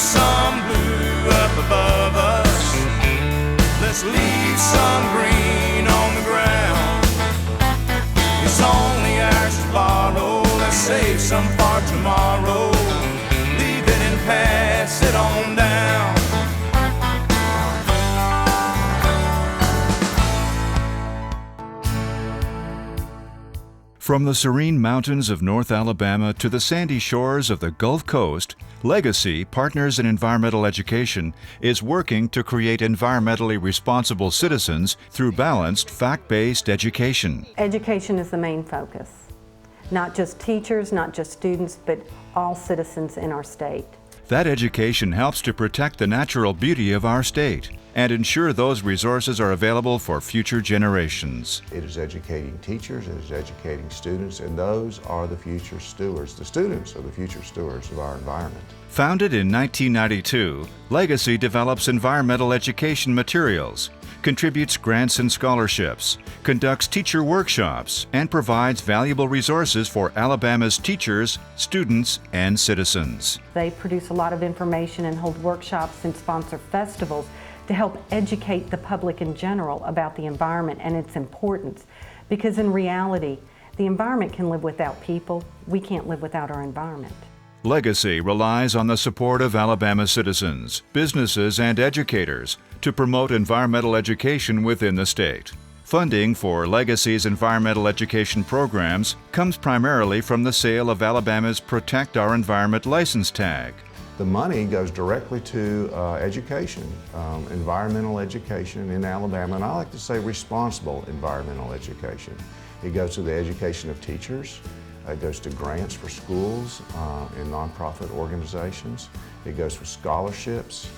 some blue up above us. Let's leave some green on the ground. It's only ours to borrow. Let's save some for tomorrow. Leave it and pass it on down. From the serene mountains of North Alabama to the sandy shores of the Gulf Coast, Legacy Partners in Environmental Education is working to create environmentally responsible citizens through balanced, fact-based education. Education is the main focus. Not just teachers, not just students, but all citizens in our state. That education helps to protect the natural beauty of our state and ensure those resources are available for future generations. It is educating teachers, it is educating students, and those are the future stewards. The students are the future stewards of our environment. Founded in 1992, Legacy develops environmental education materials, contributes grants and scholarships, conducts teacher workshops, and provides valuable resources for Alabama's teachers, students, and citizens. They produce a lot of information and hold workshops and sponsor festivals to help educate the public in general about the environment and its importance. Because in reality, the environment can live without people. We can't live without our environment. Legacy relies on the support of Alabama citizens, businesses, and educators to promote environmental education within the state. Funding for Legacy's environmental education programs comes primarily from the sale of Alabama's Protect Our Environment license tag. The money goes directly to education, environmental education in Alabama, and I like to say responsible environmental education. It goes to the education of teachers, it goes to grants for schools and nonprofit organizations, it goes for scholarships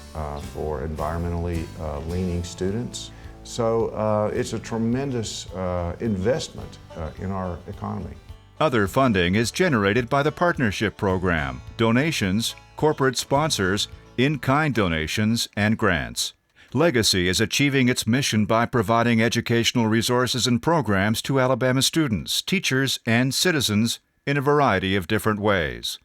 for environmentally leaning students. So it's a tremendous investment in our economy. Other funding is generated by the Partnership Program, donations, corporate sponsors, in-kind donations, and grants. Legacy is achieving its mission by providing educational resources and programs to Alabama students, teachers, and citizens in a variety of different ways.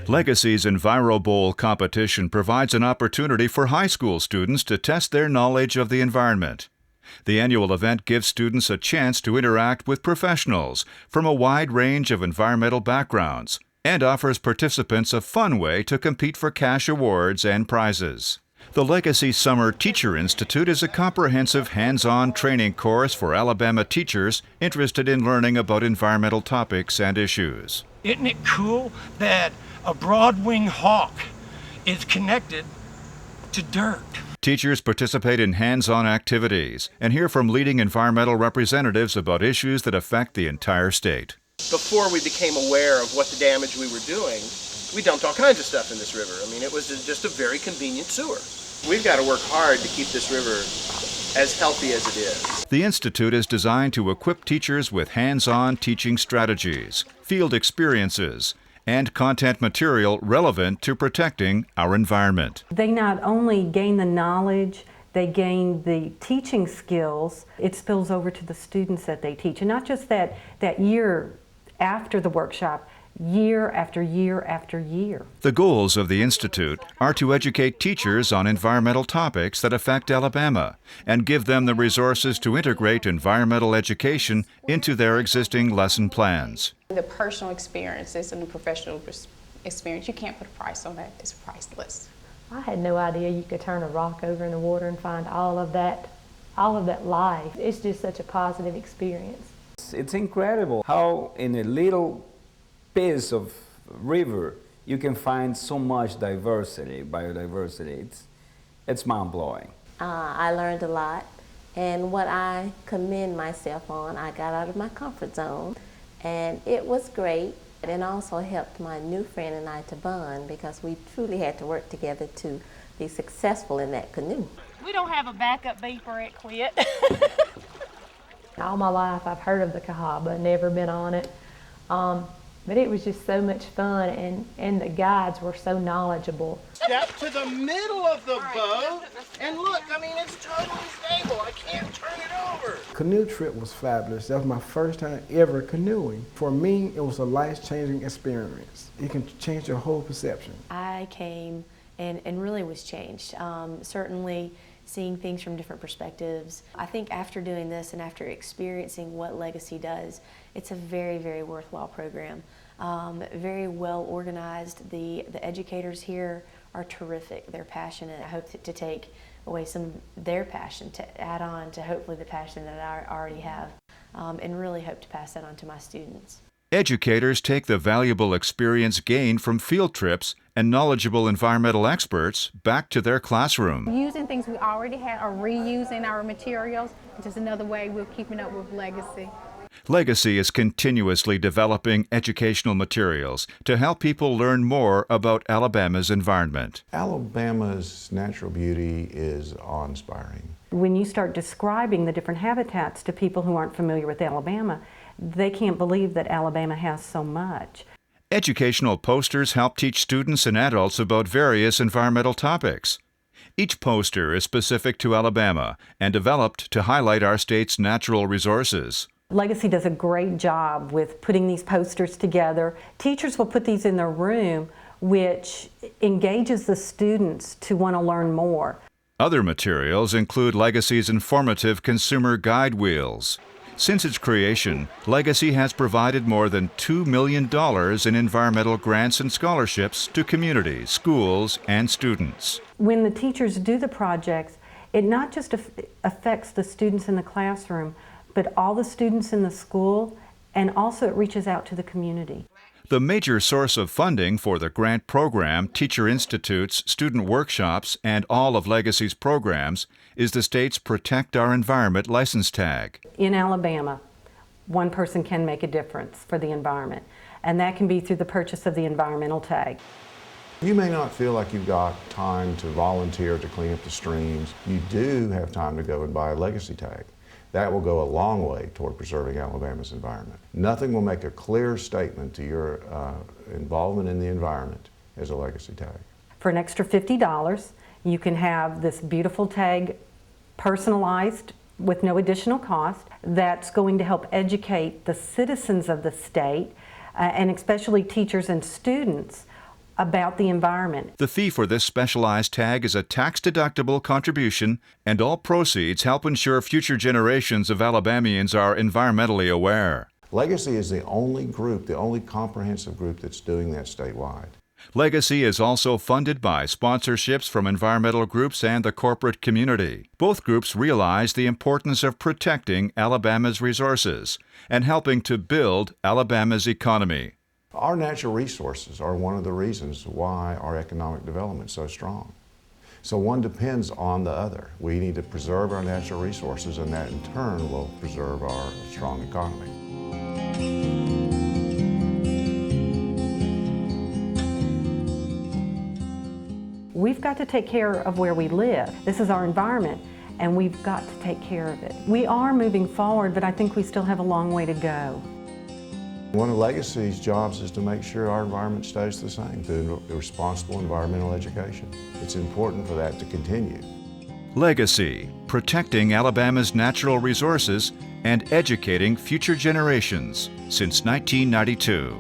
Legacy's EnviroBowl competition provides an opportunity for high school students to test their knowledge of the environment. The annual event gives students a chance to interact with professionals from a wide range of environmental backgrounds and offers participants a fun way to compete for cash awards and prizes. The Legacy Summer Teacher Institute is a comprehensive hands-on training course for Alabama teachers interested in learning about environmental topics and issues. Isn't it cool that a broad-winged hawk is connected to dirt? Teachers participate in hands-on activities and hear from leading environmental representatives about issues that affect the entire state. Before we became aware of what the damage we were doing, we dumped all kinds of stuff in this river. I mean, it was just a very convenient sewer. We've got to work hard to keep this river as healthy as it is. The Institute is designed to equip teachers with hands-on teaching strategies, field experiences, and content material relevant to protecting our environment. They not only gain the knowledge, they gain the teaching skills. It spills over to the students that they teach. And not just that year after the workshop, year after year after year. The goals of the Institute are to educate teachers on environmental topics that affect Alabama and give them the resources to integrate environmental education into their existing lesson plans. The personal experiences and the professional experience, you can't put a price on that. It's priceless. I had no idea you could turn a rock over in the water and find all of that life. It's just such a positive experience. It's incredible how in a little piece of river you can find so much biodiversity. It's mind-blowing. I learned a lot, and what I commend myself on, I got out of my comfort zone, and it was great. And also helped my new friend and I to bond because we truly had to work together to be successful in that canoe. We don't have a backup beeper at Quit. All my life I've heard of the Cahaba, never been on it. But it was just so much fun, and the guides were so knowledgeable. Step to the middle of the boat, and look, I mean, it's totally stable. I can't turn it over. Canoe trip was fabulous. That was my first time ever canoeing. For me, it was a life-changing experience. It can change your whole perception. I came and really was changed. Certainly seeing things from different perspectives. I think after doing this and after experiencing what Legacy does, it's a very, very worthwhile program. Very well organized. The educators here are terrific. They're passionate. I hope to take away some of their passion to add on to hopefully the passion that I already have, and really hope to pass that on to my students. Educators take the valuable experience gained from field trips and knowledgeable environmental experts back to their classroom. Using things we already had or reusing our materials, just another way we're keeping up with Legacy. Legacy is continuously developing educational materials to help people learn more about Alabama's environment. Alabama's natural beauty is awe-inspiring. When you start describing the different habitats to people who aren't familiar with Alabama, they can't believe that Alabama has so much. Educational posters help teach students and adults about various environmental topics. Each poster is specific to Alabama and developed to highlight our state's natural resources. Legacy does a great job with putting these posters together. Teachers will put these in their room, which engages the students to want to learn more. Other materials include Legacy's informative consumer guide wheels. Since its creation, Legacy has provided more than $2 million in environmental grants and scholarships to communities, schools, and students. When the teachers do the projects, it not just affects the students in the classroom, but all the students in the school, and also it reaches out to the community. The major source of funding for the grant program, teacher institutes, student workshops, and all of Legacy's programs is the state's Protect Our Environment license tag. In Alabama, one person can make a difference for the environment, and that can be through the purchase of the environmental tag. You may not feel like you've got time to volunteer to clean up the streams. You do have time to go and buy a Legacy tag. That will go a long way toward preserving Alabama's environment. Nothing will make a clearer statement to your involvement in the environment as a Legacy tag. For an extra $50, you can have this beautiful tag personalized with no additional cost that's going to help educate the citizens of the state, and especially teachers and students, about the environment. The fee for this specialized tag is a tax-deductible contribution, and all proceeds help ensure future generations of Alabamians are environmentally aware. Legacy is the only group, the only comprehensive group that's doing that statewide. Legacy is also funded by sponsorships from environmental groups and the corporate community. Both groups realize the importance of protecting Alabama's resources and helping to build Alabama's economy. Our natural resources are one of the reasons why our economic development is so strong. So one depends on the other. We need to preserve our natural resources, and that in turn will preserve our strong economy. We've got to take care of where we live. This is our environment, and we've got to take care of it. We are moving forward, but I think we still have a long way to go. One of Legacy's jobs is to make sure our environment stays the same through responsible environmental education. It's important for that to continue. Legacy, protecting Alabama's natural resources and educating future generations since 1992.